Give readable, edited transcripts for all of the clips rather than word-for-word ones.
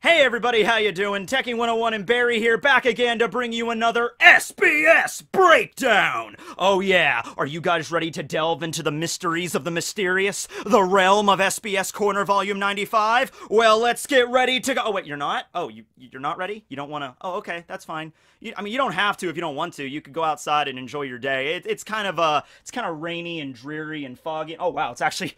Hey everybody, how you doing? Tekking101 and Barry here, back again to bring you another SBS breakdown! Oh yeah, are you guys ready to delve into the mysteries of the mysterious? The realm of SBS Corner Volume 95? Well, let's get ready to go. Oh wait, you're not? Oh, you're not ready? You don't want to? Oh, okay, that's fine. I mean, you don't have to if you don't want to. You could go outside and enjoy your day. It's kind of rainy and dreary and foggy. Oh wow, it's actually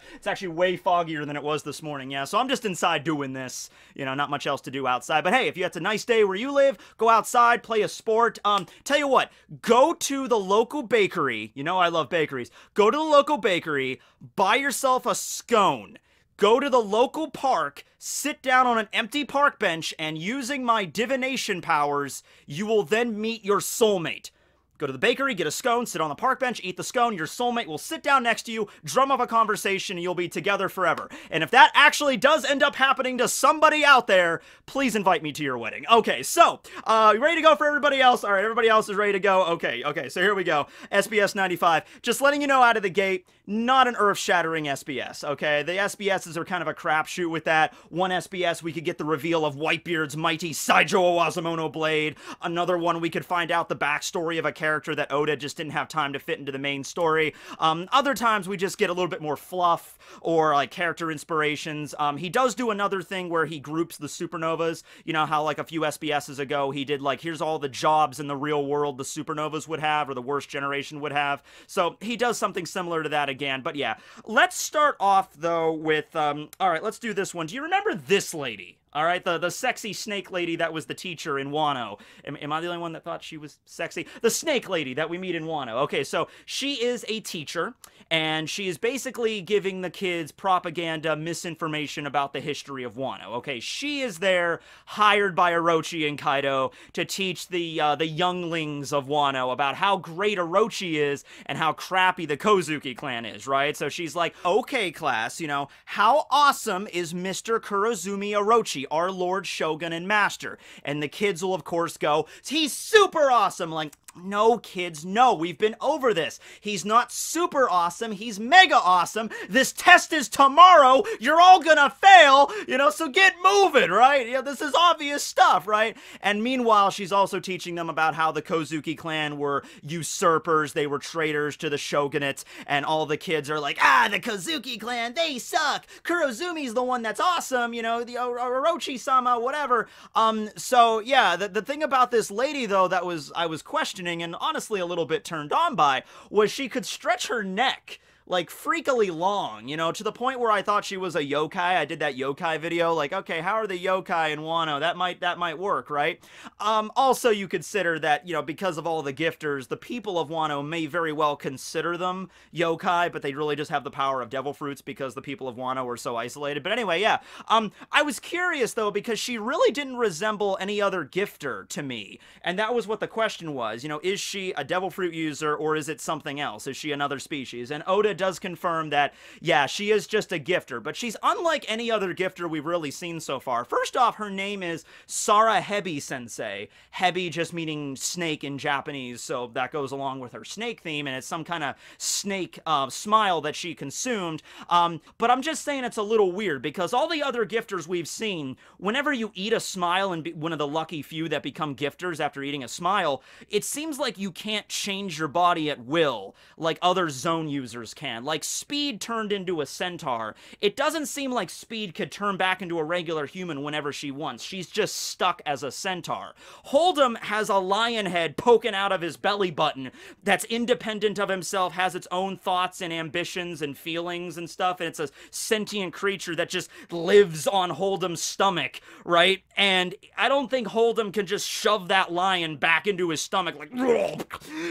way foggier than it was this morning. Yeah, so I'm just inside doing this. You know, not much else to do outside. But hey, if you had a nice day where you live, go outside, play a sport. Tell you what, go to the local bakery. You know I love bakeries. Go to the local bakery, buy yourself a scone. Go to the local park, sit down on an empty park bench, and using my divination powers, you will then meet your soulmate. Go to the bakery, get a scone, sit on the park bench, eat the scone, your soulmate will sit down next to you, drum up a conversation, and you'll be together forever. And if that actually does end up happening to somebody out there, please invite me to your wedding. Okay, so, you ready to go for everybody else? Alright, everybody else is ready to go. Okay, so here we go. SBS 95. Just letting you know out of the gate, not an earth-shattering SBS, okay? The SBSs are kind of a crapshoot with that. One SBS, we could get the reveal of Whitebeard's mighty Saijo Owazamono blade. Another one, we could find out the backstory of a character that Oda just didn't have time to fit into the main story. Other times, we just get a little bit more fluff or, like, character inspirations. He does do another thing where he groups the supernovas. You know how, like, a few SBSs ago, he did, like, here's all the jobs in the real world the supernovas would have or the worst generation would have. So, he does something similar to that again. But yeah, let's start off though with, alright, let's do this one. Do you remember this lady? Alright, the sexy snake lady that was the teacher in Wano. Am I the only one that thought she was sexy? The snake lady that we meet in Wano. Okay, so she is a teacher, and she is basically giving the kids propaganda, misinformation about the history of Wano. Okay, she is there, hired by Orochi and Kaido to teach the younglings of Wano about how great Orochi is and how crappy the Kozuki clan is, right? So she's like, okay, class, you know, how awesome is Mr. Kurozumi Orochi, our Lord Shogun and Master? And the kids will, of course, go, he's super awesome! Like, no, kids, no, we've been over this. He's not super awesome, he's mega awesome. This test is tomorrow, you're all gonna fail, you know, so get moving, right? You know, this is obvious stuff, right? And meanwhile, she's also teaching them about how the Kozuki clan were usurpers, they were traitors to the shogunate, and all the kids are like, the Kozuki clan, they suck! Kurozumi's the one that's awesome, you know, the Orochi-sama, whatever. So, yeah, the thing about this lady, though, that I was questioning, and honestly a little bit turned on by, was she could stretch her neck like freakily long, you know, to the point where I thought she was a yokai. I did that yokai video, like, okay, how are the yokai in Wano? That might work, right? Also, you consider that, you know, because of all the gifters, the people of Wano may very well consider them yokai, but they really just have the power of devil fruits because the people of Wano are so isolated. But anyway, yeah, I was curious, though, because she really didn't resemble any other gifter to me, and that was what the question was, you know, is she a devil fruit user, or is it something else? Is she another species? And Oda does confirm that, yeah, she is just a gifter, but she's unlike any other gifter we've really seen so far. First off, her name is Sarahebi Sensei. Hebi just meaning snake in Japanese, so that goes along with her snake theme, and it's some kind of snake smile that she consumed. But I'm just saying it's a little weird, because all the other gifters we've seen, whenever you eat a smile and be one of the lucky few that become gifters after eating a smile, it seems like you can't change your body at will, like other zone users can. Like Speed turned into a centaur. It doesn't seem like Speed could turn back into a regular human whenever she wants. She's just stuck as a centaur. Hold'em has a lion head poking out of his belly button that's independent of himself, has its own thoughts and ambitions and feelings and stuff, and it's a sentient creature that just lives on Hold'em's stomach, right? And I don't think Hold'em can just shove that lion back into his stomach like,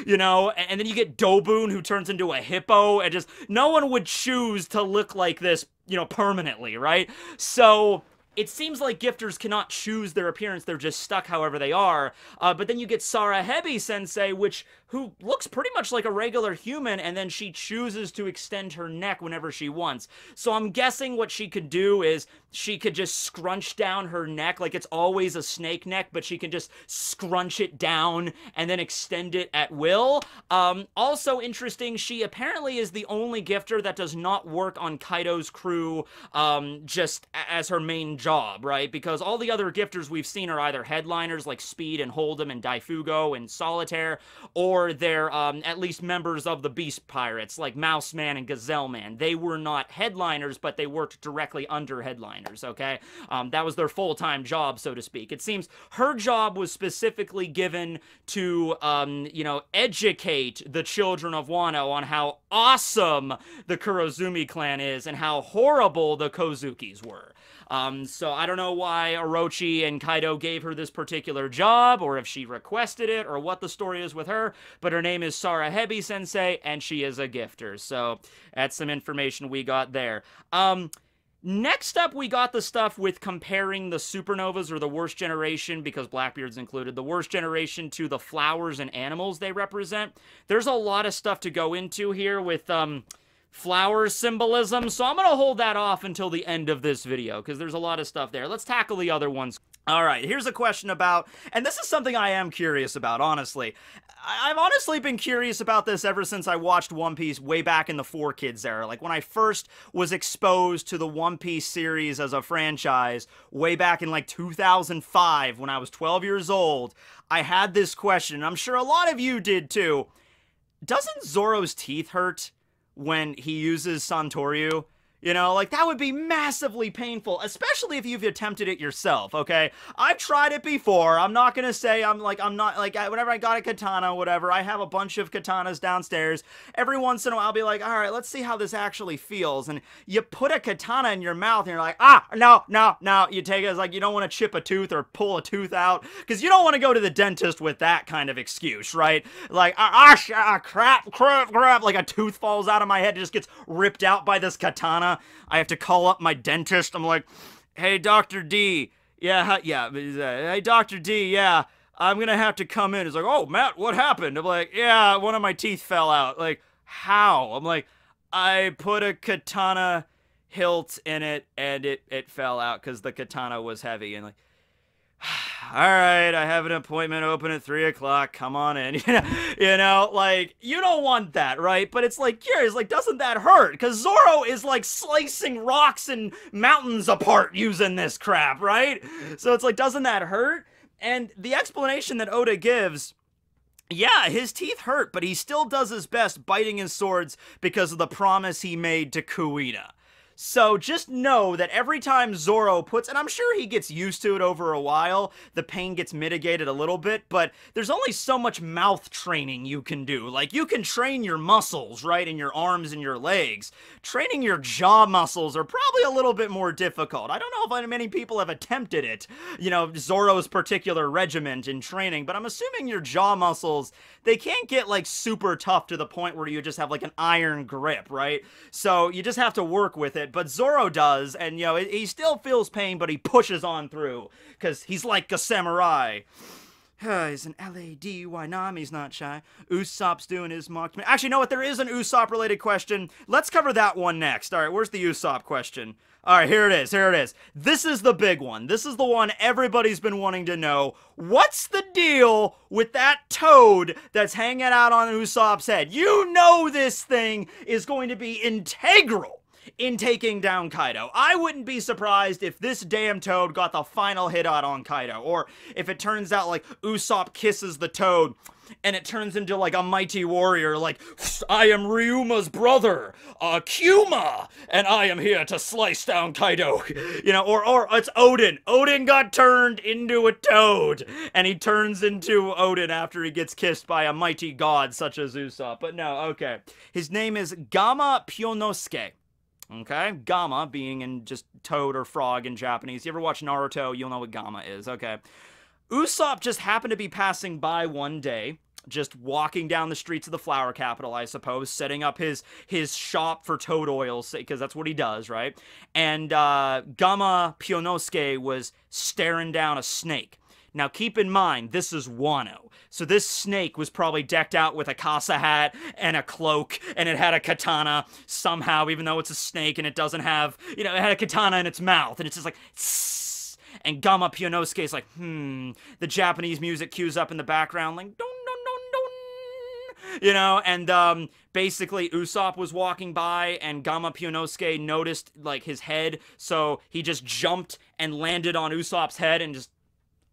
you know? And then you get Dobun, who turns into a hippo, and just, no one would choose to look like this, you know, permanently, right? So it seems like gifters cannot choose their appearance, they're just stuck however they are. But then you get Sarahebi Sensei, who looks pretty much like a regular human, and then she chooses to extend her neck whenever she wants. So I'm guessing what she could do is she could just scrunch down her neck, like it's always a snake neck, but she can just scrunch it down and then extend it at will. Also interesting, she apparently is the only gifter that does not work on Kaido's crew just as her main job, right? Because all the other gifters we've seen are either headliners like Speed and Hold'em and Daifugo and Solitaire, or they're at least members of the Beast Pirates like Mouse Man and Gazelle Man. They were not headliners, but they worked directly under headliners, okay? That was their full-time job, so to speak. It seems her job was specifically given to, you know, educate the children of Wano on how awesome the Kurozumi clan is and how horrible the Kozukis were. So I don't know why Orochi and Kaido gave her this particular job, or if she requested it, or what the story is with her, but her name is Sarahebi Sensei, and she is a gifter, so that's some information we got there. Next up, we got the stuff with comparing the supernovas, or the worst generation, because Blackbeard's included, the worst generation to the flowers and animals they represent. There's a lot of stuff to go into here with, flower symbolism, so I'm gonna hold that off until the end of this video, because there's a lot of stuff there. Let's tackle the other ones. Alright, here's a question about, and this is something I am curious about, honestly. I've honestly been curious about this ever since I watched One Piece way back in the 4Kids era. Like, when I first was exposed to the One Piece series as a franchise, way back in, like, 2005, when I was 12 years old, I had this question, and I'm sure a lot of you did too. Doesn't Zoro's teeth hurt when he uses Santoryu? You know, like, that would be massively painful, especially if you've attempted it yourself, okay? I've tried it before. I'm not gonna say whenever I got a katana, whatever, I have a bunch of katanas downstairs. Every once in a while, I'll be like, all right, let's see how this actually feels. And you put a katana in your mouth, and you're like, no. You take it as, like, you don't want to chip a tooth or pull a tooth out, because you don't want to go to the dentist with that kind of excuse, right? Like, crap, like a tooth falls out of my head, it just gets ripped out by this katana. I have to call up my dentist. I'm like, hey, Dr. D. Yeah. Hey, Dr. D, yeah. I'm gonna have to come in. He's like, oh, Matt, what happened? I'm like, yeah, one of my teeth fell out. Like, how? I'm like, I put a katana hilt in it, and it fell out because the katana was heavy. And like, all right, I have an appointment open at 3 o'clock. Come on in. You know, like, you don't want that, right? But it's like, curious, like, doesn't that hurt? Because Zoro is like slicing rocks and mountains apart using this crap, right? So it's like, doesn't that hurt? And the explanation that Oda gives, yeah, his teeth hurt, but he still does his best biting his swords because of the promise he made to Kuina. So just know that every time Zoro puts, and I'm sure he gets used to it over a while, the pain gets mitigated a little bit, but there's only so much mouth training you can do. Like, you can train your muscles, right, in your arms and your legs. Training your jaw muscles are probably a little bit more difficult. I don't know if many people have attempted it, you know, Zoro's particular regiment in training, but I'm assuming your jaw muscles, they can't get, like, super tough to the point where you just have, like, an iron grip, right? So you just have to work with it. But Zoro does, and, you know, he still feels pain, but he pushes on through, because he's like a samurai. He's an L-A-D-Y, Nami's not shy. Usopp's doing his mock... Actually, you know what? There is an Usopp-related question. Let's cover that one next. All right, where's the Usopp question? All right, here it is. This is the big one. This is the one everybody's been wanting to know. What's the deal with that toad that's hanging out on Usopp's head? You know this thing is going to be integral in taking down Kaido. I wouldn't be surprised if this damn toad got the final hit out on Kaido, or if it turns out, like, Usopp kisses the toad, and it turns into, like, a mighty warrior, like, I am Ryuma's brother, Kuma, and I am here to slice down Kaido. You know, or it's Odin. Odin got turned into a toad, and he turns into Odin after he gets kissed by a mighty god such as Usopp. But no, okay. His name is Gama Pyonosuke. Okay, Gama being in just toad or frog in Japanese. You ever watch Naruto, you'll know what Gama is. Okay. Usopp just happened to be passing by one day, just walking down the streets of the flower capital, I suppose, setting up his shop for toad oils, because that's what he does, right? And Gama Pyonosuke was staring down a snake. Now keep in mind, this is Wano. So this snake was probably decked out with a casa hat and a cloak, and it had a katana somehow, even though it's a snake and it doesn't have, you know, it had a katana in its mouth, and it's just like, tss, and Gama Pionosuke is like, the Japanese music cues up in the background, like, don, don, don, don, you know, and, basically Usopp was walking by, and Gama Pionosuke noticed, like, his head, so he just jumped and landed on Usopp's head, and just,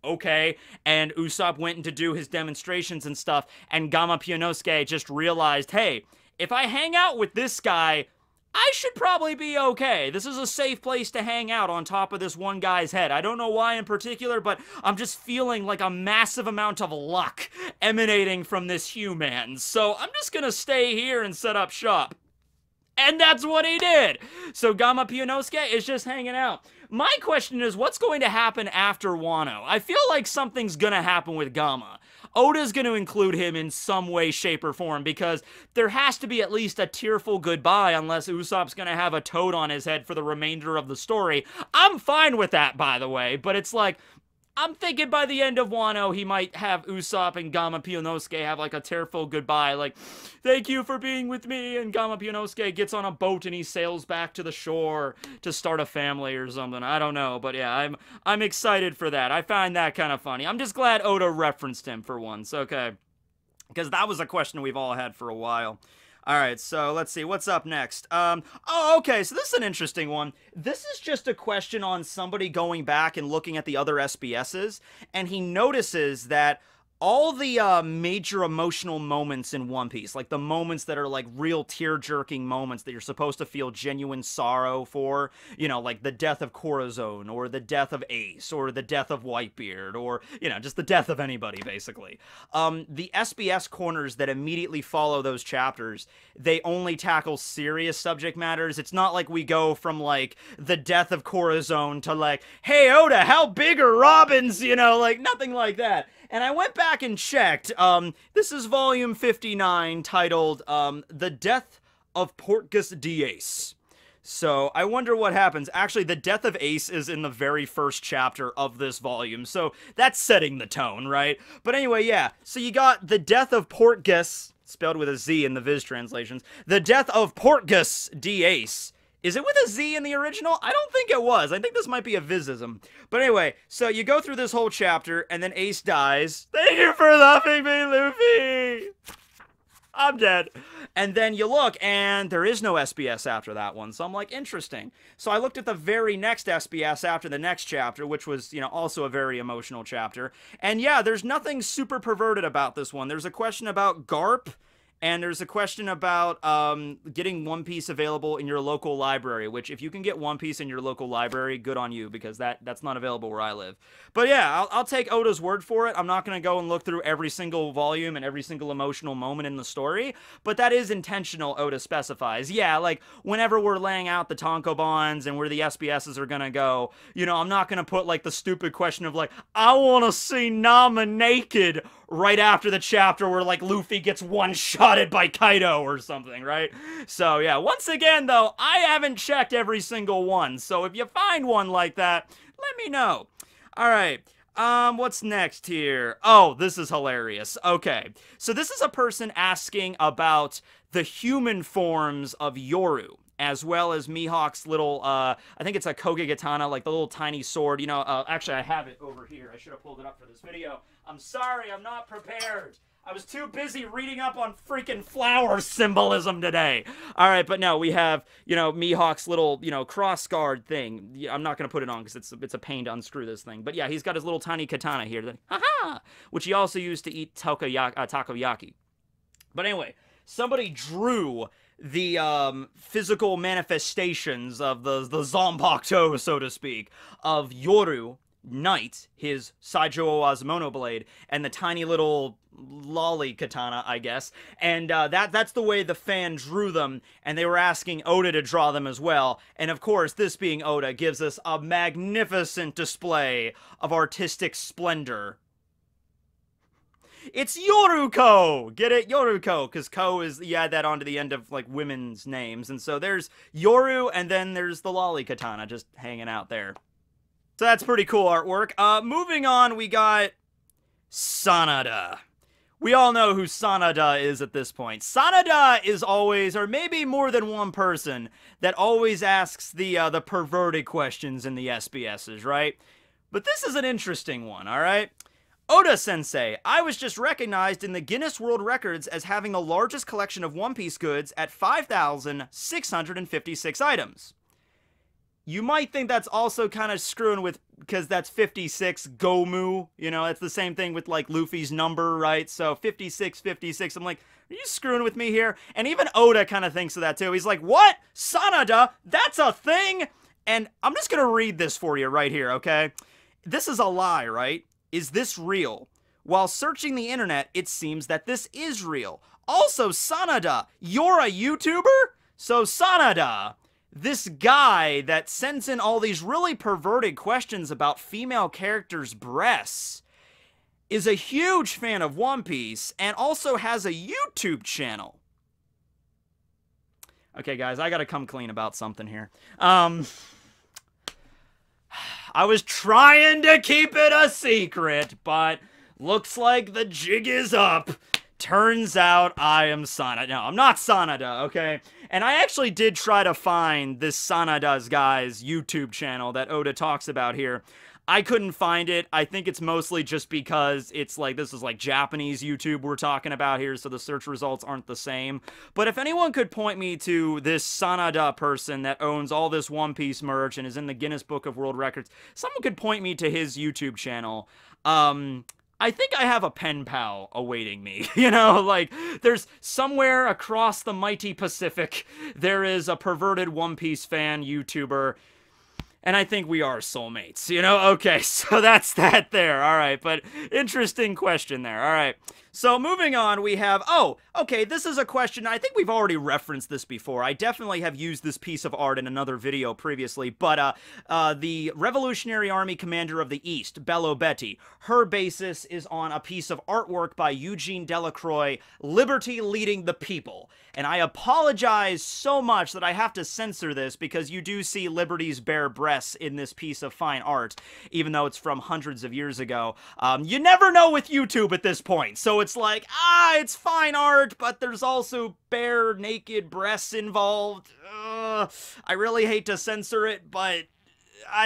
okay, and Usopp went in to do his demonstrations and stuff, and Gama Pionosuke just realized, hey, if I hang out with this guy, I should probably be okay. This is a safe place to hang out on top of this one guy's head. I don't know why in particular, but I'm just feeling like a massive amount of luck emanating from this human. So I'm just gonna stay here and set up shop. And that's what he did. So Gama Pionosuke is just hanging out. My question is, what's going to happen after Wano? I feel like something's gonna happen with Gama. Oda's going to include him in some way, shape, or form, because there has to be at least a tearful goodbye unless Usopp's going to have a toad on his head for the remainder of the story. I'm fine with that, by the way, but it's like, I'm thinking by the end of Wano, he might have Usopp and Gama Pionosuke have, like, a tearful goodbye, like, thank you for being with me, and Gama Pionosuke gets on a boat and he sails back to the shore to start a family or something. I don't know, but yeah, I'm excited for that. I find that kind of funny. I'm just glad Oda referenced him for once, okay? Because that was a question we've all had for a while. Alright, so let's see, what's up next? Oh, okay, so this is an interesting one. This is just a question on somebody going back and looking at the other SBSs, and he notices that all the major emotional moments in One Piece, like the moments that are like real tear-jerking moments that you're supposed to feel genuine sorrow for, you know, like the death of Corazon, or the death of Ace, or the death of Whitebeard, or, you know, just the death of anybody, basically. The SBS corners that immediately follow those chapters, they only tackle serious subject matters. It's not like we go from, like, the death of Corazon to, like, hey, Oda, how big are robins? You know, like, nothing like that. And I went back and checked. This is volume 59, titled, The Death of Portgas D. Ace. So, I wonder what happens. Actually, the death of Ace is in the very first chapter of this volume, so that's setting the tone, right? But anyway, yeah. So you got the death of Portgas, spelled with a Z in the Viz translations. The death of Portgas D. Ace. Is it with a Z in the original? I don't think it was. I think this might be a Vizism. But anyway, so you go through this whole chapter, and then Ace dies. Thank you for loving me, Luffy! I'm dead. And then you look, and there is no SBS after that one. So I'm like, interesting. So I looked at the very next SBS after the next chapter, which was, you know, also a very emotional chapter. And yeah, there's nothing super perverted about this one. There's a question about Garp. And there's a question about getting One Piece available in your local library, which if you can get One Piece in your local library, good on you, because that's not available where I live. But yeah, I'll take Oda's word for it. I'm not going to go and look through every single volume and every single emotional moment in the story, but that is intentional, Oda specifies. Yeah, like, whenever we're laying out the tankobons and where the SBSs are going to go, you know, I'm not going to put, like, the stupid question of, like, I want to see Nama naked right after the chapter where, like, Luffy gets one-shotted by Kaido or something, right? So, yeah, once again, though, I haven't checked every single one, so if you find one like that, let me know. Alright, what's next here? Oh, this is hilarious. Okay, so this is a person asking about the human forms of Yoru, as well as Mihawk's little, I think it's a Koge-Katana, like the little tiny sword, you know, actually I have it over here, I should have pulled it up for this video. I'm sorry, I'm not prepared. I was too busy reading up on freaking flower symbolism today. Alright, but no, we have, you know, Mihawk's little, you know, cross guard thing. Yeah, I'm not going to put it on because it's a pain to unscrew this thing. But yeah, he's got his little tiny katana here, that, haha, which he also used to eat takoyaki. But anyway, somebody drew the physical manifestations of the Zanpakuto, so to speak, of Yoru Knight, his Saijo Azumono blade, and the tiny little lolly katana, I guess. And that's the way the fan drew them, and they were asking Oda to draw them as well. And of course, this being Oda gives us a magnificent display of artistic splendor. It's Yoruko! Get it? Yoruko, because Ko is, you add that onto the end of, like, women's names. And so there's Yoru, and then there's the lolly katana just hanging out there. So that's pretty cool artwork. Moving on, we got Sanada. We all know who Sanada is at this point. Sanada is always, or maybe more than one person, that always asks the perverted questions in the SBSs, right? But this is an interesting one, alright? Oda-sensei, I was just recognized in the Guinness World Records as having the largest collection of One Piece goods at 5,656 items. You might think that's also kind of screwing with, because that's 56 Gomu, you know, it's the same thing with, like, Luffy's number, right? So 56, 56, I'm like, are you screwing with me here? And even Oda kind of thinks of that, too. He's like, what? Sanada? That's a thing? And I'm just gonna read this for you right here, okay? This is a lie, right? Is this real? While searching the internet, it seems that this is real. Also, Sanada, you're a YouTuber? So Sanada, this guy that sends in all these really perverted questions about female characters' breasts is a huge fan of One Piece and also has a YouTube channel. Okay, guys, I gotta come clean about something here. I was trying to keep it a secret, but looks like the jig is up. Turns out I am Sanada. No, I'm not Sanada, okay? And I actually did try to find this Sanada's guy's YouTube channel that Oda talks about here. I couldn't find it. I think it's mostly just because it's like, this is like Japanese YouTube we're talking about here, so the search results aren't the same. But if anyone could point me to this Sanada person that owns all this One Piece merch and is in the Guinness Book of World Records, someone could point me to his YouTube channel. I think I have a pen pal awaiting me, you know, like, there's somewhere across the mighty Pacific, there is a perverted One Piece fan YouTuber, and I think we are soulmates, you know? Okay, so that's that there, alright, but interesting question there, alright. So moving on, we have, oh, okay, this is a question, I think we've already referenced this before. I definitely have used this piece of art in another video previously, but the Revolutionary Army Commander of the East, Bello Betty, her basis is on a piece of artwork by Eugene Delacroix, Liberty Leading the People. And I apologize so much that I have to censor this because you do see Liberty's bare breasts in this piece of fine art, even though it's from hundreds of years ago. You never know with YouTube at this point, so it's like, it's fine art, but there's also bare, naked breasts involved. I really hate to censor it, but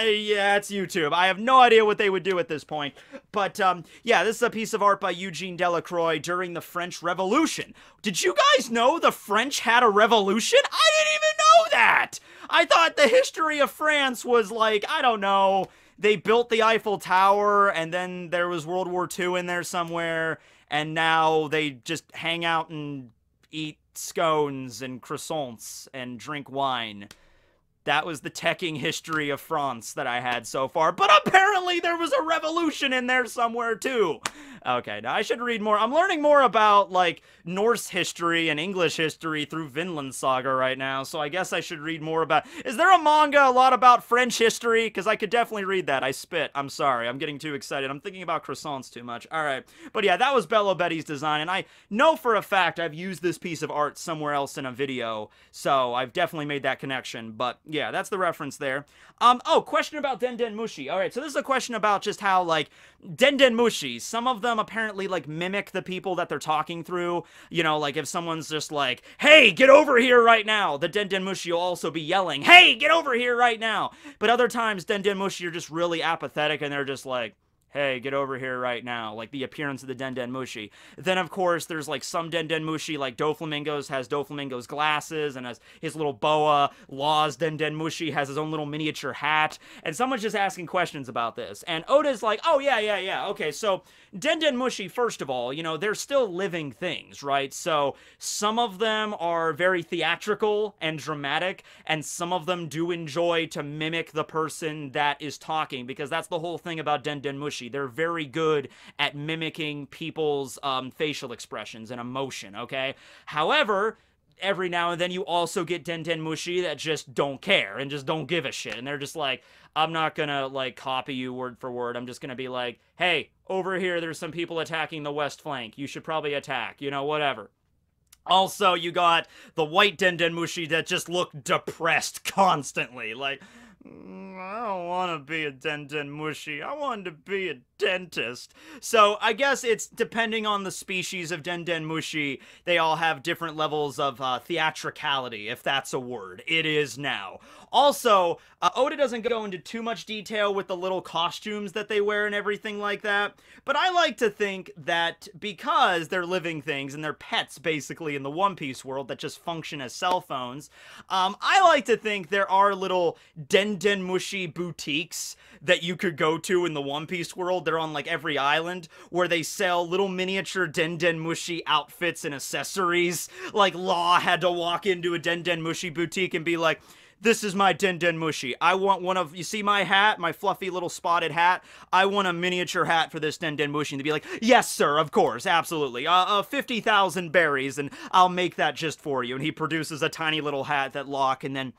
yeah, it's YouTube. I have no idea what they would do at this point. But, yeah, this is a piece of art by Eugene Delacroix during the French Revolution. Did you guys know the French had a revolution? I didn't even know that! I thought the history of France was like, I don't know, they built the Eiffel Tower, and then there was World War II in there somewhere, and now they just hang out and eat scones and croissants and drink wine. That was the teching history of France that I had so far. But apparently there was a revolution in there somewhere too. Okay, now I should read more. I'm learning more about, like, Norse history and English history through Vinland Saga right now, so I guess I should read more about... Is there a manga a lot about French history? Because I could definitely read that. I spit. I'm sorry. I'm getting too excited. I'm thinking about croissants too much. Alright. But yeah, that was Bello Betty's design, and I know for a fact I've used this piece of art somewhere else in a video, so I've definitely made that connection, but yeah, that's the reference there. Oh, question about Den Mushi. Alright, so this is a question about just how, like, Den Mushi, some of them apparently, like, mimic the people that they're talking through. You know, like, if someone's just like, hey, get over here right now, the Den Mushi will also be yelling, hey, get over here right now. But other times, Den Mushi are just really apathetic, and they're just like, hey, get over here right now, like the appearance of the Den Mushi. Then, of course, there's, like, some Den Mushi, like Doflamingo's has Doflamingo's glasses and has his little boa. Law's Den Mushi has his own little miniature hat. And someone's just asking questions about this. And Oda's like, oh, yeah, okay, so Den Mushi, first of all, you know, they're still living things, right? So some of them are very theatrical and dramatic, and some of them do enjoy to mimic the person that is talking, because that's the whole thing about Den Mushi. They're very good at mimicking people's facial expressions and emotion, okay? However, every now and then you also get Den Mushi that just don't care and just don't give a shit. And they're just like, I'm not gonna, like, copy you word for word. I'm just gonna be like, hey, over here there's some people attacking the west flank. You should probably attack, you know, whatever. Also, you got the white Den Mushi that just look depressed constantly. Like, I don't want to be a Den Mushi. I wanted to be a dentist. So I guess it's depending on the species of Den Mushi. They all have different levels of theatricality, if that's a word. It is now. Also, Oda doesn't go into too much detail with the little costumes that they wear and everything like that, but I like to think that because they're living things and they're pets basically in the One Piece world that just function as cell phones, I like to think there are little Den Mushi boutiques that you could go to in the One Piece world. They're on like every island where they sell little miniature Den Mushi outfits and accessories. Like Law had to walk into a Den Mushi boutique and be like, this is my Den Mushi. I want one of, you see my hat, my fluffy little spotted hat? I want a miniature hat for this Den Mushi. And to be like, yes, sir, of course, absolutely. 50,000 berries, and I'll make that just for you. And he produces a tiny little hat that Law can then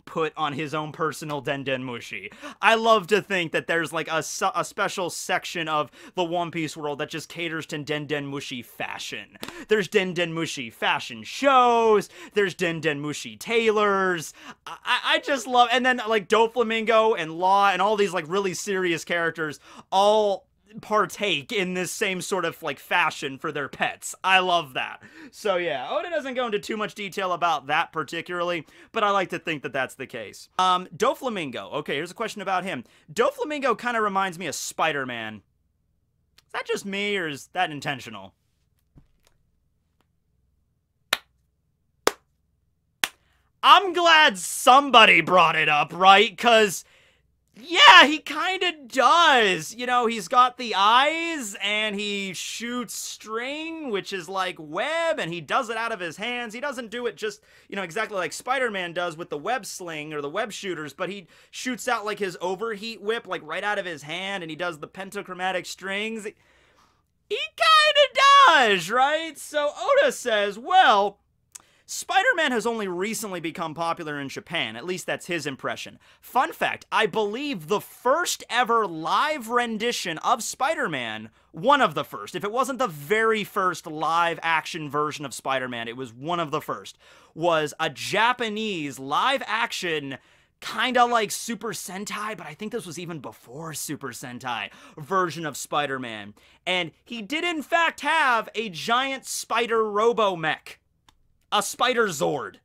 put on his own personal Den Mushi. I love to think that there's like a special section of the One Piece world that just caters to Den Mushi fashion. There's Den Mushi fashion shows, there's Den Mushi tailors. I just love, and then like Doflamingo and Law and all these like really serious characters all partake in this same sort of like fashion for their pets. I love that. So yeah, Oda doesn't go into too much detail about that particularly, but I like to think that that's the case. Doflamingo. Okay, here's a question about him. Doflamingo kind of reminds me of Spider-Man. Is that just me, or is that intentional? I'm glad somebody brought it up, right? 'Cause yeah, he kind of does. You know, he's got the eyes, and he shoots string, which is like web, and he does it out of his hands. He doesn't do it just, you know, exactly like Spider-Man does with the web sling or the web shooters, but he shoots out like his overheat whip, like right out of his hand, and he does the pentachromatic strings. He kind of does, right? So Oda says, well, Spider-Man has only recently become popular in Japan, at least that's his impression. Fun fact, I believe the first ever live rendition of Spider-Man, one of the first, if it wasn't the very first live action version of Spider-Man, it was one of the first, was a Japanese live action, kinda like Super Sentai, but I think this was even before Super Sentai, version of Spider-Man. And he did in fact have a giant spider robo-mech. A Spider Zord.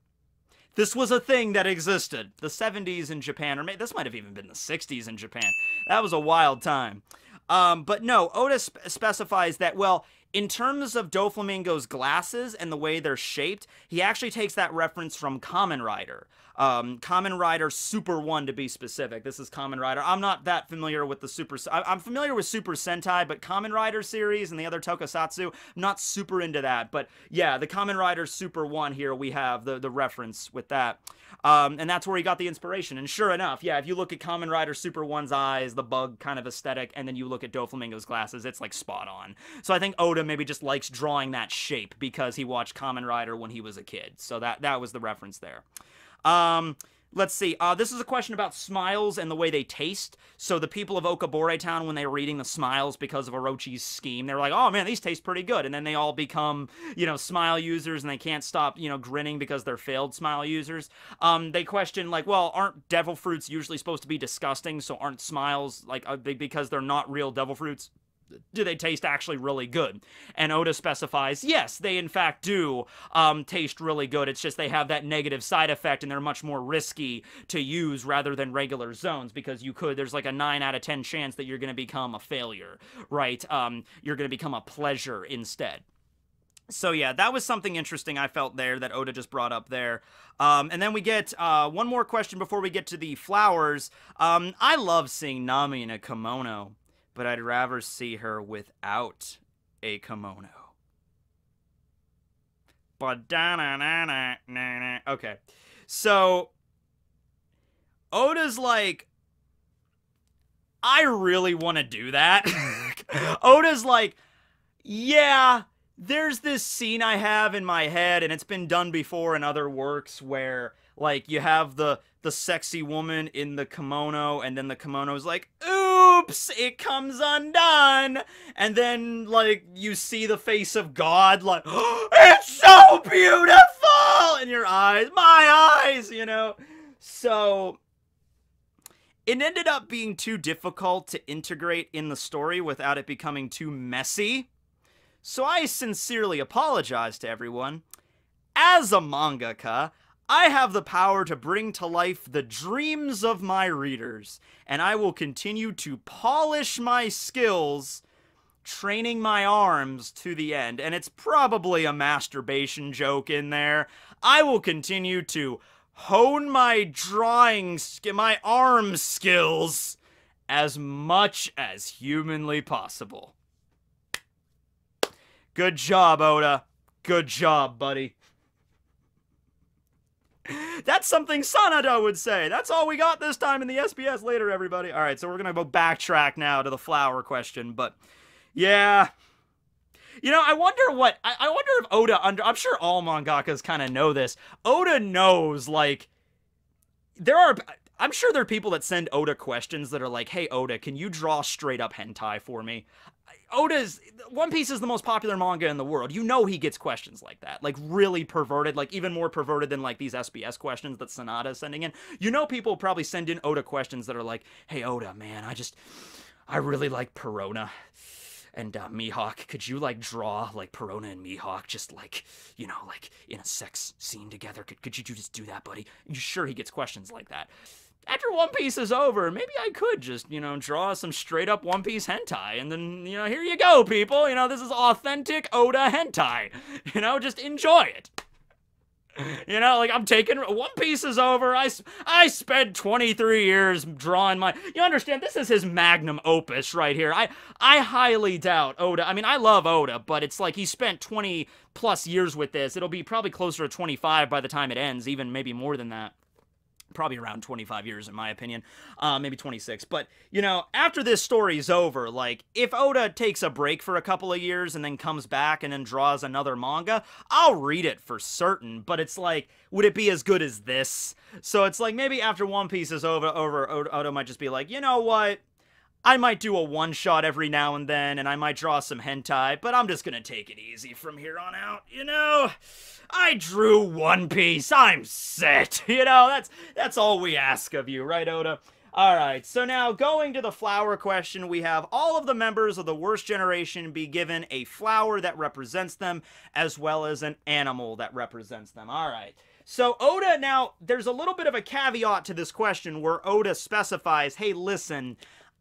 This was a thing that existed. The 70s in Japan, or maybe this might have even been the 60s in Japan. That was a wild time. But no, Oda specifies that, well, in terms of Doflamingo's glasses and the way they're shaped, he actually takes that reference from Kamen Rider. Kamen Rider Super 1 to be specific. This is Kamen Rider. I'm not that familiar with the Super... I'm familiar with Super Sentai, but Kamen Rider series and the other tokusatsu, I'm not super into that. But yeah, the Kamen Rider Super 1 here, we have the reference with that. And that's where he got the inspiration. And sure enough, yeah, if you look at Kamen Rider Super 1's eyes, the bug kind of aesthetic, and then you look at Doflamingo's glasses, it's like spot on. So I think Oda maybe just likes drawing that shape because he watched Kamen Rider when he was a kid. So that was the reference there. Let's see. This is a question about smiles and the way they taste. So the people of Okabore Town, when they were eating the smiles because of Orochi's scheme, they were like, oh man, these taste pretty good. And then they all become, you know, smile users, and they can't stop, you know, grinning because they're failed smile users. They question, like, well, aren't devil fruits usually supposed to be disgusting? So aren't smiles, like, because they're not real devil fruits, do they taste actually really good? And Oda specifies, yes, they in fact do taste really good. It's just they have that negative side effect, and they're much more risky to use rather than regular zones, because there's like a 9 out of 10 chance that you're going to become a failure, right? You're going to become a pleasure instead. So yeah, that was something interesting I felt there that Oda just brought up there. And then we get one more question before we get to the flowers. I love seeing Nami in a kimono, but I'd rather see her without a kimono. But okay. So Oda's like, I really want to do that. Oda's like, yeah, there's this scene I have in my head, and it's been done before in other works where, like, you have the sexy woman in the kimono, and then the kimono's like, oops, it comes undone. And then, like, you see the face of God, like, oh, it's so beautiful in your eyes, my eyes, you know? So it ended up being too difficult to integrate in the story without it becoming too messy. So I sincerely apologize to everyone. As a mangaka, I have the power to bring to life the dreams of my readers, and I will continue to polish my skills, training my arms to the end. And it's probably a masturbation joke in there. I will continue to hone my my arm skills as much as humanly possible. Good job, Oda. Good job, buddy. That's something Sanada would say. That's all we got this time in the SBS. Later, everybody. All right, so we're going to go backtrack now to the flower question, but yeah. You know, I wonder what, I wonder if Oda, I'm sure all mangakas kind of know this. Oda knows, like, I'm sure there are people that send Oda questions that are like, hey, Oda, can you draw straight up hentai for me? One Piece is the most popular manga in the world. You know he gets questions like that. Like, really perverted, like, even more perverted than, like, these SBS questions that Sanada is sending in. You know people probably send in Oda questions that are like, hey, Oda, man, I really like Perona and Mihawk. Could you, like, draw, like, Perona and Mihawk just, like, you know, like, in a sex scene together? Could you just do that, buddy? You sure he gets questions like that? After One Piece is over, maybe I could just, you know, draw some straight-up One Piece hentai, and then, you know, here you go, people. You know, this is authentic Oda hentai. You know, just enjoy it. You know, like, I'm taking, One Piece is over, I spent 23 years drawing you understand, this is his magnum opus right here. I highly doubt Oda, I mean, I love Oda, but it's like he spent 20 plus years with this. It'll be probably closer to 25 by the time it ends, even maybe more than that. Probably around 25 years, in my opinion. Maybe 26. But, you know, after this story's over, like, if Oda takes a break for a couple of years and then comes back and then draws another manga, I'll read it for certain. But it's like, would it be as good as this? So it's like, maybe after One Piece is over, Oda might just be like, you know what? I might do a one-shot every now and then, and I might draw some hentai, but I'm just gonna take it easy from here on out, you know? I drew One Piece, I'm set, you know? That's all we ask of you, right, Oda? Alright, so now going to the flower question, we have all of the members of the worst generation be given a flower that represents them, as well as an animal that represents them. Alright. So Oda, now, there's a little bit of a caveat to this question where Oda specifies, hey, listen,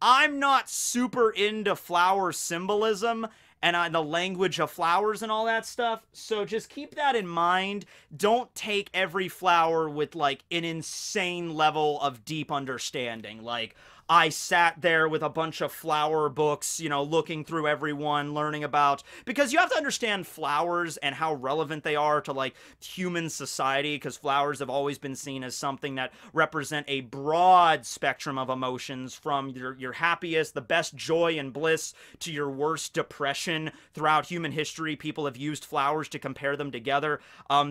I'm not super into flower symbolism and the language of flowers and all that stuff, so just keep that in mind. Don't take every flower with, like, an insane level of deep understanding. Like, I sat there with a bunch of flower books, you know, looking through every one, learning about... Because you have to understand flowers and how relevant they are to, like, human society, because flowers have always been seen as something that represent a broad spectrum of emotions, from your happiest, the best joy and bliss, to your worst depression. Throughout human history, people have used flowers to compare them together.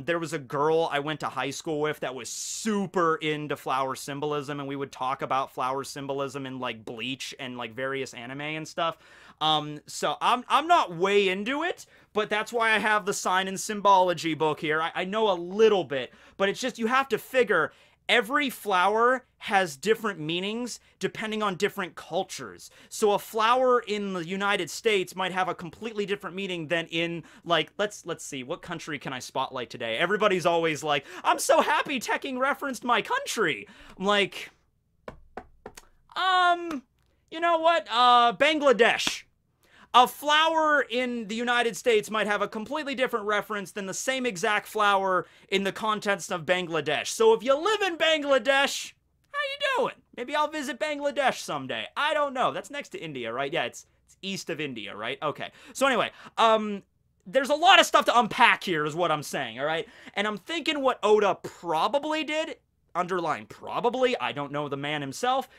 There was a girl I went to high school with that was super into flower symbolism, and we would talk about flower symbolism in, like, Bleach and, like, various anime and stuff. So I'm not way into it, but that's why I have the sign and symbology book here. I know a little bit, but it's just, you have to figure every flower has different meanings depending on different cultures. So a flower in the United States might have a completely different meaning than in, like, let's see, what country can I spotlight today? Everybody's always like, I'm so happy Tekking referenced my country. I'm like, you know what? Bangladesh. A flower in the United States might have a completely different reference than the same exact flower in the context of Bangladesh. So if you live in Bangladesh, how you doing? Maybe I'll visit Bangladesh someday. I don't know. That's next to India, right? Yeah, it's east of India, right? Okay. So anyway, there's a lot of stuff to unpack here is what I'm saying, all right? And I'm thinking what Oda probably did, underline probably, I don't know the man himself,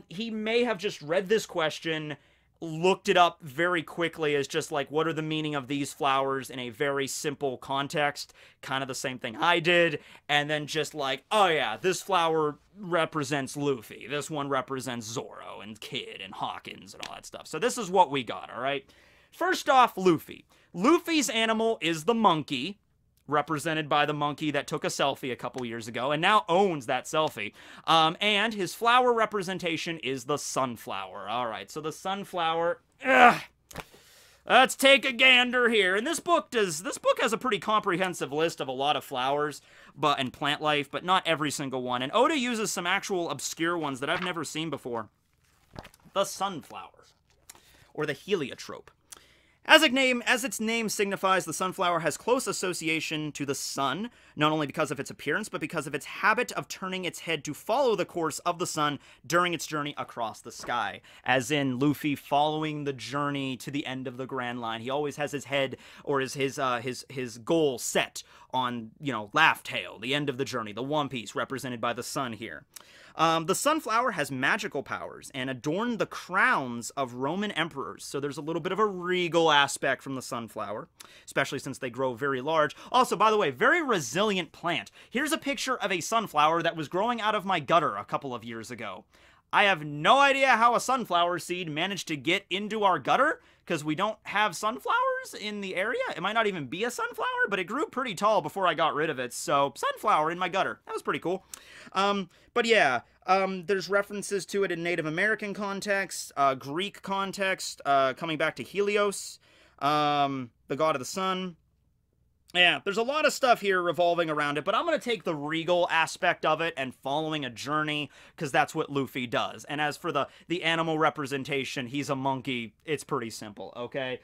he may have just read this question, looked it up very quickly as just like, what are the meaning of these flowers in a very simple context, kind of the same thing I did, and then just like, oh yeah, this flower represents Luffy, this one represents Zoro and Kid and Hawkins and all that stuff. So this is what we got, all right? First off, Luffy. Luffy's animal is the monkey, represented by the monkey that took a selfie a couple years ago and now owns that selfie. And his flower representation is the sunflower. All right, so the sunflower. Let's take a gander here. And this book has a pretty comprehensive list of a lot of flowers and plant life, but not every single one. And Oda uses some actual obscure ones that I've never seen before. The sunflower, or the heliotrope. As its name signifies, the sunflower has close association to the sun, not only because of its appearance, but because of its habit of turning its head to follow the course of the sun during its journey across the sky. As in Luffy following the journey to the end of the Grand Line. He always has his head, or his goal set on, Laugh Tale, the end of the journey, the One Piece, represented by the sun here. The sunflower has magical powers and adorned the crowns of Roman emperors. So there's a little bit of a regal aspect from the sunflower, especially since they grow very large. Also, by the way, very resilient plant. Here's a picture of a sunflower that was growing out of my gutter a couple of years ago. I have no idea how a sunflower seed managed to get into our gutter, because we don't have sunflowers in the area. It might not even be a sunflower, but it grew pretty tall before I got rid of it. So, sunflower in my gutter. That was pretty cool. But yeah, there's references to it in Native American context, Greek context, coming back to Helios, the god of the sun. Yeah, there's a lot of stuff here revolving around it, but I'm going to take the regal aspect of it and following a journey, because that's what Luffy does. And as for the animal representation, he's a monkey. It's pretty simple, okay?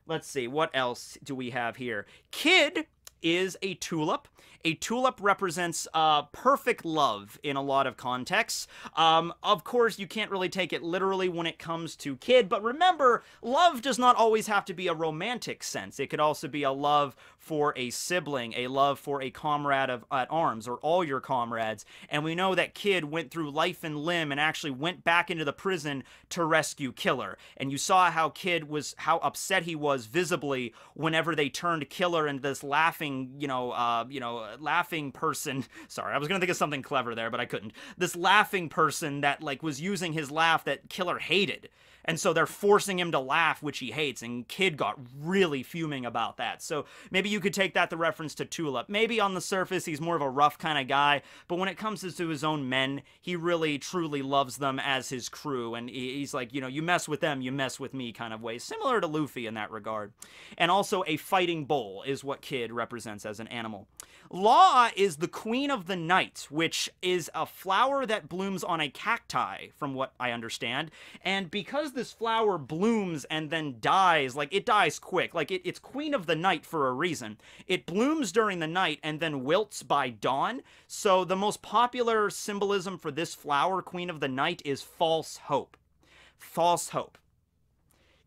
Let's see, what else do we have here? Kid is a tulip. A tulip represents perfect love in a lot of contexts. Of course, you can't really take it literally when it comes to Kid, but remember, love does not always have to be a romantic sense. It could also be a love for a sibling, a love for a comrade at arms, or all your comrades. And we know that Kid went through life and limb and actually went back into the prison to rescue Killer. And you saw how how upset he was visibly whenever they turned Killer into this laughing, laughing person. Sorry, I was gonna think of something clever there, but I couldn't. This laughing person that, was using his laugh that Killer hated. And so they're forcing him to laugh, which he hates, and Kid got really fuming about that. So maybe you could take that the reference to Tulip. Maybe on the surface he's more of a rough kind of guy, but when it comes to his own men, he really, truly loves them as his crew, and he's like, you mess with them, you mess with me kind of way. Similar to Luffy in that regard. And also a fighting bull is what Kid represents as an animal. Law is the queen of the night, which is a flower that blooms on a cacti, from what I understand. And because this flower blooms and then dies, it dies quick. It's queen of the night for a reason. It blooms during the night and then wilts by dawn. So the most popular symbolism for this flower, queen of the night, is false hope. False hope.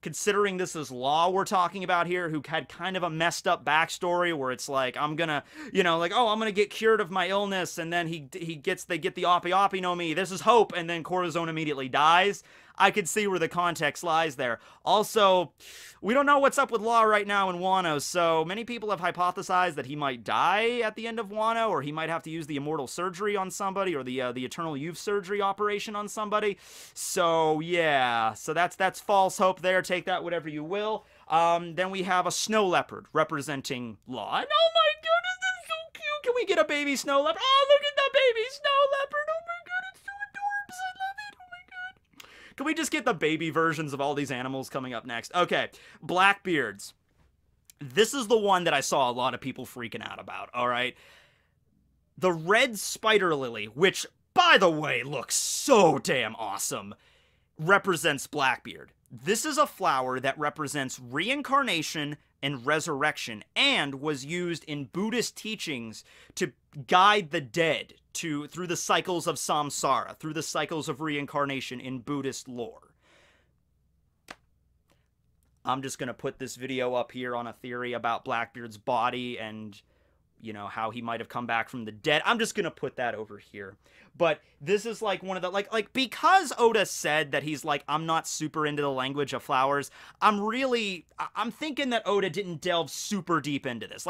Considering this is Law we're talking about here, who had kind of a messed up backstory where it's like, I'm gonna, I'm gonna get cured of my illness, and then they get the Oppi no Mi, this is hope, and then Corazon immediately dies. I could see where the context lies there. Also, we don't know what's up with Law right now in Wano, so many people have hypothesized that he might die at the end of Wano, or he might have to use the immortal surgery on somebody, or the eternal youth surgery operation on somebody. So yeah, so that's false hope there. Take that whatever you will. Then we have a snow leopard representing Law. And oh my goodness, that's so cute. Can we get a baby snow leopard? Oh, look at the baby snow leopard. Oh my god, it's so adorable. I love it. Oh my god. Can we just get the baby versions of all these animals coming up next? Okay, Blackbeards. This is the one that I saw a lot of people freaking out about, all right? The red spider lily, which, by the way, looks so damn awesome, represents Blackbeard. This is a flower that represents reincarnation and resurrection, and was used in Buddhist teachings to guide the dead through the cycles of samsara, through the cycles of reincarnation in Buddhist lore. I'm just going to put this video up here on a theory about Blackbeard's body and, how he might have come back from the dead. I'm just going to put that over here. But this is one of the, because Oda said that he's I'm not super into the language of flowers, I'm thinking that Oda didn't delve super deep into this.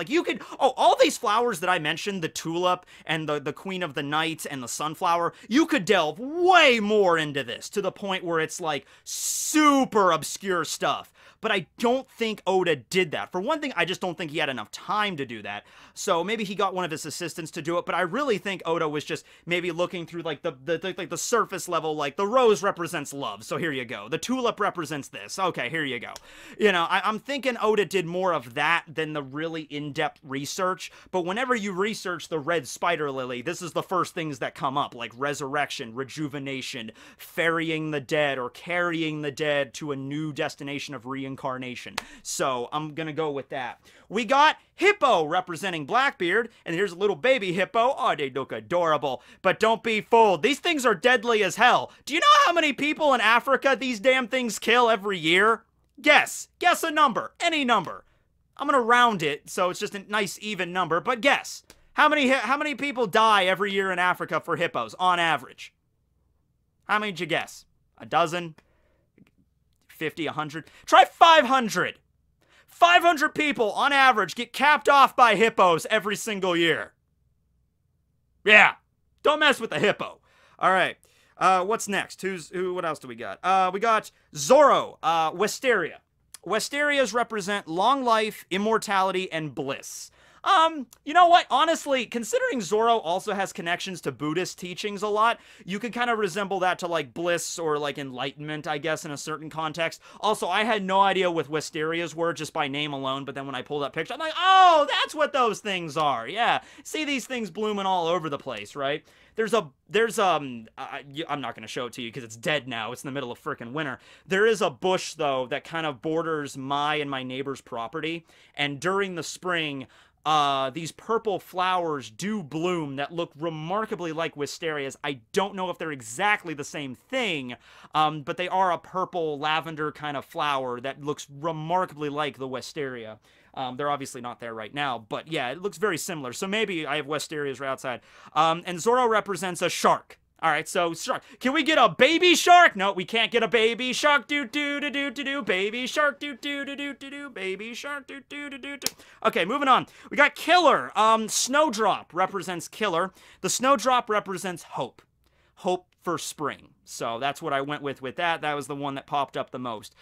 All these flowers that I mentioned, the tulip and the queen of the night and the sunflower, you could delve way more into this to the point where it's super obscure stuff. but I don't think Oda did that. For one thing, I just don't think he had enough time to do that. So maybe he got one of his assistants to do it, but I really think Oda was just maybe looking through like the surface level, like the rose represents love, so here you go. The tulip represents this. Okay, here you go. You know, I'm thinking Oda did more of that than the really in-depth research, but whenever you research the red spider lily, this is the first things that come up, like resurrection, rejuvenation, ferrying the dead, or carrying the dead to a new destination of reincarnation. So I'm gonna go with that. We got hippo representing Blackbeard, and here's a little baby hippo. Oh, they look adorable, but don't be fooled. These things are deadly as hell. Do you know how many people in Africa these damn things kill every year? Guess a number, any number. I'm gonna round it so it's just a nice even number, but guess. How many people die every year in Africa for hippos, on average? How many did you guess? A dozen? 50, 100? Try 500! 500 people, on average, get capped off by hippos every single year. Yeah, don't mess with the hippo. Alright, what's next? What else do we got? We got Xaro Wisteria. Wisterias represent long life, immortality, and bliss. You know what? Honestly, considering Xaro also has connections to Buddhist teachings a lot, you could kind of resemble that to, like, bliss or, like, enlightenment, I guess, in a certain context. Also, I had no idea what Wisterias were just by name alone, but then when I pulled up pictures, I'm like, oh, that's what those things are. Yeah. See these things blooming all over the place, right? I'm not going to show it to you because it's dead now. It's in the middle of frickin' winter. There is a bush, though, that kind of borders my and my neighbor's property, and during the spring, these purple flowers do bloom that look remarkably like wisterias. I don't know if they're exactly the same thing, but they are a purple lavender kind of flower that looks remarkably like the wisteria. They're obviously not there right now, but yeah, it looks very similar. So maybe I have wisterias right outside. And Xaro represents a shark. All right, so shark. Can we get a baby shark? No, we can't get a baby shark. Do do do do do do. Baby shark. Do do do do do do. Baby shark. Do do do do do. Okay, moving on. We got killer. Snowdrop represents killer. The snowdrop represents hope. Hope for spring. So that's what I went with that. That was the one that popped up the most.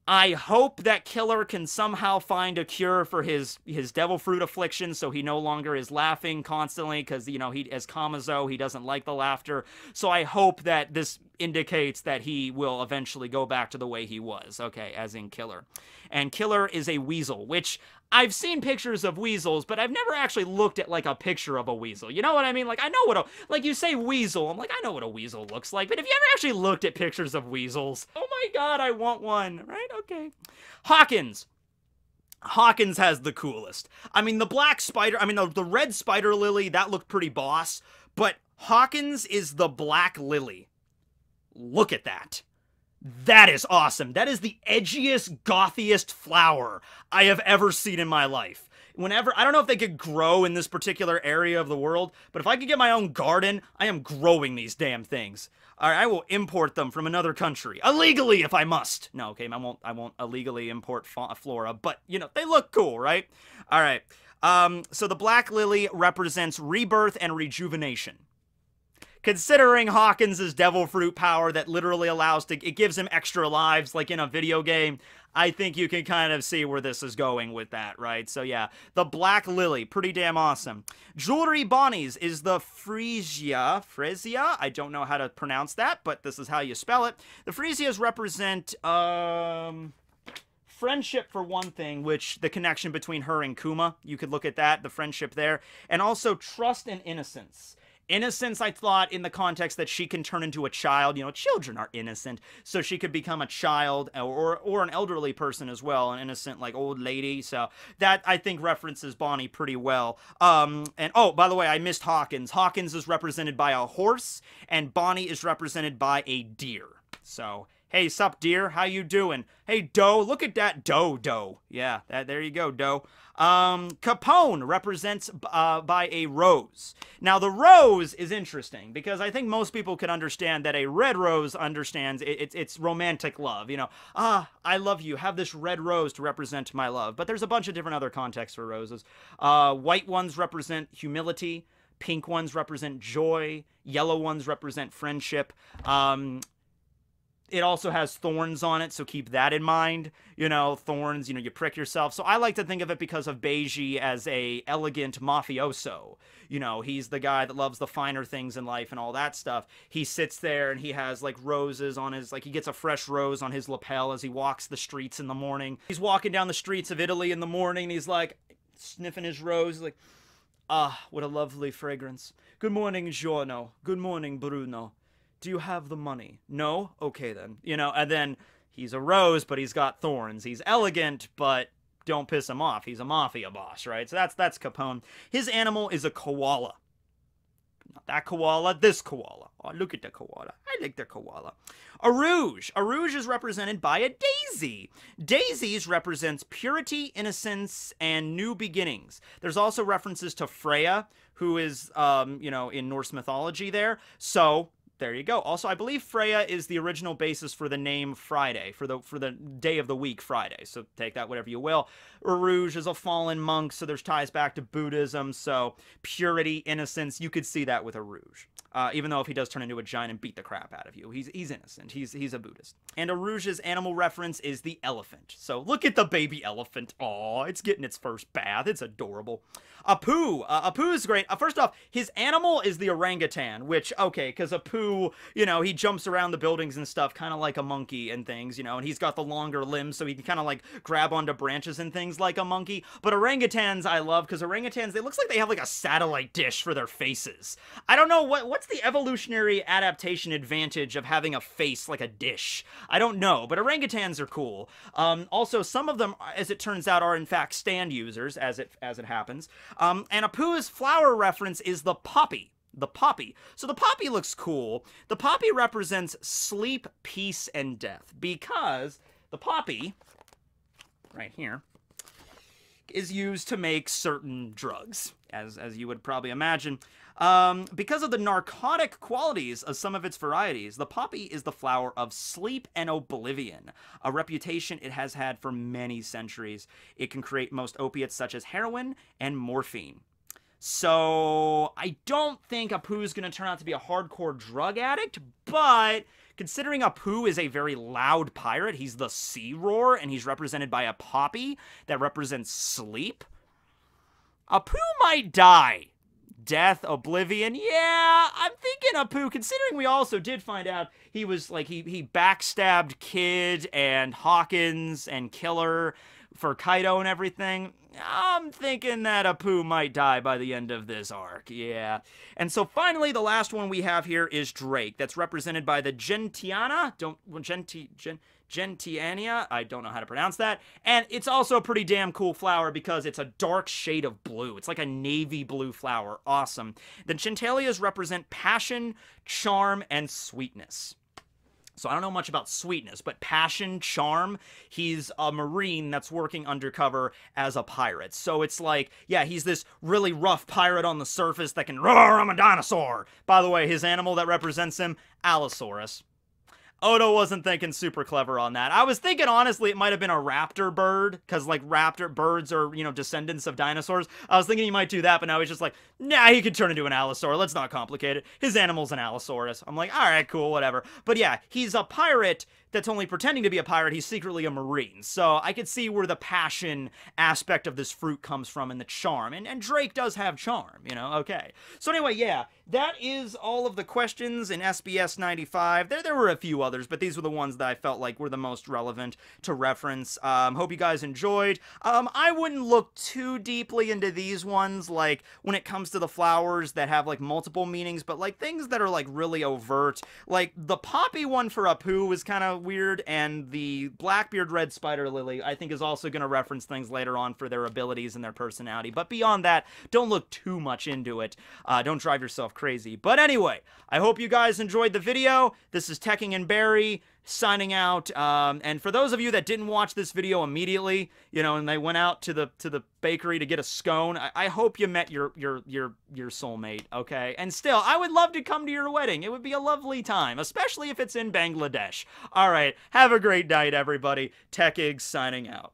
I hope that Killer can somehow find a cure for his devil fruit affliction, so he no longer is laughing constantly, because, you know, he, as Kamazo, he doesn't like the laughter. So I hope that this indicates that he will eventually go back to the way he was. Okay, as in Killer. And Killer is a weasel, which I've seen pictures of weasels, but I've never actually looked at, like, a picture of a weasel. You know what I mean? Like, I know what like, you say weasel, I'm like, I know what a weasel looks like, but have you ever actually looked at pictures of weasels? Oh my god, I want one, right? Okay. Hawkins. Hawkins has the coolest. I mean, the black spider, the red spider lily, that looked pretty boss, but Hawkins is the black lily. Look at that. That is awesome. That is the edgiest, gothiest flower I have ever seen in my life. Whenever, I don't know if they could grow in this particular area of the world, but if I could get my own garden, I am growing these damn things. Alright, I will import them from another country. Illegally, if I must. No, okay, I won't illegally import flora, but, you know, they look cool, right? Alright, so the black lily represents rebirth and rejuvenation. Considering Hawkins' devil fruit power that literally it gives him extra lives, like in a video game, I think you can kind of see where this is going with that, right? So yeah, the Black Lily, pretty damn awesome. Jewelry Bonnies is the Frisia, I don't know how to pronounce that, but this is how you spell it. The Frisias represent, friendship for one thing, which the connection between her and Kuma, you could look at that, the friendship there, and also trust and innocence. Innocence, I thought, in the context that she can turn into a child. You know, children are innocent, so she could become a child or an elderly person as well, an innocent, like, old lady. So that, I think, references Bonnie pretty well. And, oh, by the way, I missed Hawkins. Hawkins is represented by a horse, and Bonnie is represented by a deer. So, hey, sup, deer? How you doing? Hey, doe, look at that doe. Yeah, there you go, doe. Capone represents by a rose. Now, the rose is interesting because I think most people can understand that a red rose understands it's romantic love. You know, I love you. Have this red rose to represent my love. But there's a bunch of different other contexts for roses. White ones represent humility. Pink ones represent joy. Yellow ones represent friendship. it also has thorns on it, so keep that in mind. You know, thorns, you know, you prick yourself. So I like to think of it because of Beiji as a elegant mafioso. You know, he's the guy that loves the finer things in life and all that stuff. He sits there and he has, like, roses on his, like, he gets a fresh rose on his lapel as he walks the streets in the morning. He's walking down the streets of Italy in the morning, and he's, like, sniffing his rose, like, ah, what a lovely fragrance. Good morning, Giorno. Good morning, Bruno. Do you have the money? No? Okay, then. You know, and then he's a rose, but he's got thorns. He's elegant, but don't piss him off. He's a mafia boss, right? So that's Capone. His animal is a koala. Not that koala, this koala. Oh, look at the koala. I like the koala. A rouge. A rouge is represented by a daisy. Daisies represents purity, innocence, and new beginnings. There's also references to Freya, who is, you know, in Norse mythology there. So there you go. Also, I believe Freya is the original basis for the name Friday, for the day of the week, Friday. So take that whatever you will. Rouge is a fallen monk, so there's ties back to Buddhism. So purity, innocence, you could see that with a rouge. Even though if he does turn into a giant and beat the crap out of you, he's innocent. He's a Buddhist. And a rouge's animal reference is the elephant. So look at the baby elephant. Aw, it's getting its first bath. It's adorable. Apu. Apu is great. First off, his animal is the orangutan, which, okay, because Apu, you know, he jumps around the buildings and stuff, kind of like a monkey and things, you know, and he's got the longer limbs, so he can kind of, like, grab onto branches and things like a monkey. But orangutans I love, because orangutans, it looks like they have, like, a satellite dish for their faces. I don't know, what's the evolutionary adaptation advantage of having a face like a dish? I don't know, but orangutans are cool. Also, some of them, as it turns out, are in fact stand users, as it happens. And Apu's flower reference is the poppy. The poppy. So the poppy looks cool. The poppy represents sleep, peace, and death, because the poppy, right here, is used to make certain drugs, as you would probably imagine. Because of the narcotic qualities of some of its varieties, the poppy is the flower of sleep and oblivion, a reputation it has had for many centuries. It can create most opiates such as heroin and morphine. So I don't think Apu's going to turn out to be a hardcore drug addict, but considering Apu is a very loud pirate, he's the sea roar, and he's represented by a poppy that represents sleep, Apu might die. Death, oblivion, yeah, I'm thinking Apu, considering we also did find out he was, like, he backstabbed Kid and Hawkins and Killer for Kaido and everything. I'm thinking that Apu might die by the end of this arc, yeah. And so finally, the last one we have here is Drake. That's represented by the Gentiana, Gentiania, I don't know how to pronounce that. And it's also a pretty damn cool flower because it's a dark shade of blue. It's like a navy blue flower. Awesome. The Gentalias represent passion, charm, and sweetness. So I don't know much about sweetness, but passion, charm, he's a marine that's working undercover as a pirate. So it's like, yeah, he's this really rough pirate on the surface that can roar, I'm a dinosaur. By the way, his animal that represents him, Allosaurus. Oda wasn't thinking super clever on that. I was thinking, honestly, it might have been a raptor bird, because, like, raptor birds are, you know, descendants of dinosaurs. I was thinking he might do that, but now he's just like, nah, he could turn into an allosaur. Let's not complicate it. His animal's an allosaurus. I'm like, all right, cool, whatever. But yeah, he's a pirate that's only pretending to be a pirate. He's secretly a marine. So I could see where the passion aspect of this fruit comes from and the charm. And Drake does have charm, you know? Okay. So anyway, yeah, that is all of the questions in SBS 95. There were a few others, but these were the ones that I felt like were the most relevant to reference. Hope you guys enjoyed. I wouldn't look too deeply into these ones, like, when it comes to the flowers that have, like, multiple meanings, but, like, things that are, like, really overt. Like, the poppy one for Apu was kind of weird, and the Blackbeard Red Spider Lily, I think, is also going to reference things later on for their abilities and their personality. But beyond that, don't look too much into it. Don't drive yourself crazy. But anyway, I hope you guys enjoyed the video. This is Tekking and Barry signing out. And for those of you that didn't watch this video immediately, you know, and they went out to the bakery to get a scone, I hope you met your soulmate, okay? And still, I would love to come to your wedding. It would be a lovely time, especially if it's in Bangladesh. All right, have a great night, everybody. Tekking signing out.